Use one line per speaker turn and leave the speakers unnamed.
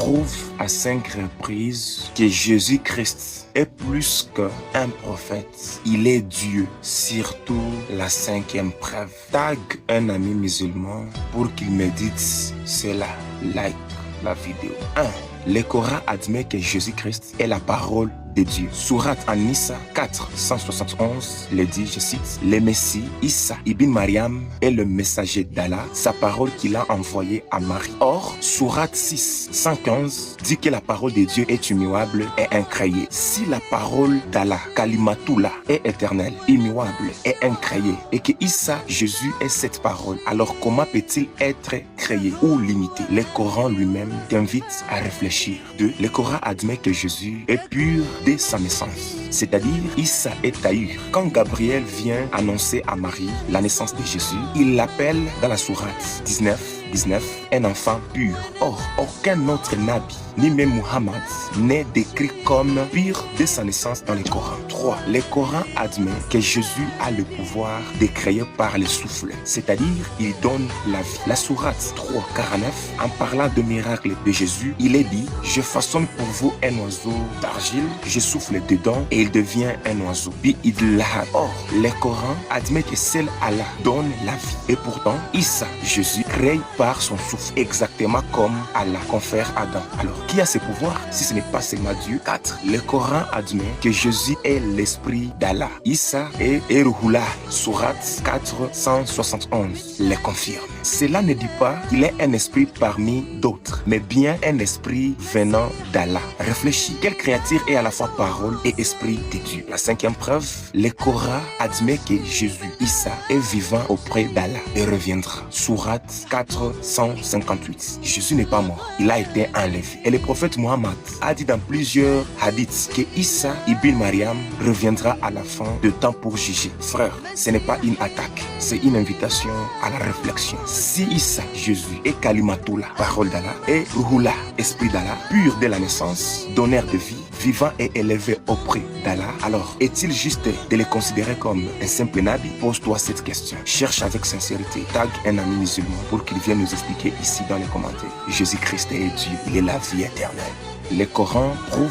prouve à 5 reprises que Jésus-Christ est plus qu'un prophète. Il est Dieu. Surtout la 5e preuve. Tag un ami musulman pour qu'il médite cela. Like la vidéo. 1. Le Coran admet que Jésus-Christ est la parole de Dieu. Sourate An-Nisa 471 le dit, je cite, le Messie, Issa ibn Mariam, est le messager d'Allah, sa parole qu'il a envoyée à Marie. Or, Sourate 6, 115 dit que la parole de Dieu est immuable et incréée. Si la parole d'Allah, Kalimatullah, est éternelle, immuable et incréée, et que Issa, Jésus, est cette parole, alors comment peut-il être créé ou limité? Le Coran lui-même t'invite à réfléchir. 2. Le Coran admet que Jésus est pur dès sa naissance, c'est-à-dire Issa est Taïr. Quand Gabriel vient annoncer à Marie la naissance de Jésus, il l'appelle dans la sourate 19 un enfant pur. Or, aucun autre nabi, ni même Muhammad, n'est décrit comme pur dès sa naissance dans le Coran. 3. Le Coran admet que Jésus a le pouvoir de créer par le souffle, c'est-à-dire il donne la vie. La sourate 3:49, en parlant de miracle de Jésus, il est dit, je façonne pour vous un oiseau d'argile, je souffle dedans et il devient un oiseau. Or, le Coran admet que seul Allah donne la vie. Et pourtant, Issa, Jésus, crée par son souffle, exactement comme Allah confère à Adam. Alors, qui a ce pouvoir si ce n'est pas seulement Dieu? 4. Le Coran admet que Jésus est l'esprit d'Allah. Issa est Ruhullah. Sourate 471 le confirme. Cela ne dit pas qu'il est un esprit parmi d'autres, mais bien un esprit venant d'Allah. Réfléchis, quelle créature est à la fois parole et esprit de Dieu? La 5e preuve, le Coran admet que Jésus, Issa, est vivant auprès d'Allah et reviendra. Sourate 458. Jésus n'est pas mort, il a été enlevé. Et le prophète Mohammed a dit dans plusieurs hadiths que Issa ibn Mariam reviendra à la fin de temps pour juger. Frère, ce n'est pas une attaque, c'est une invitation à la réflexion. Si Issa, Jésus, est Kalimatullah, parole d'Allah, et Ruhullah, esprit d'Allah, pur dès la naissance, donneur de vie, vivant et élevé auprès d'Allah, alors est-il juste de le considérer comme un simple nabi? Pose-toi cette question. Cherche avec sincérité. Tag un ami musulman pour qu'il vienne nous expliquer ici dans les commentaires. Jésus-Christ est Dieu, il est la vie éternelle. Le Coran prouve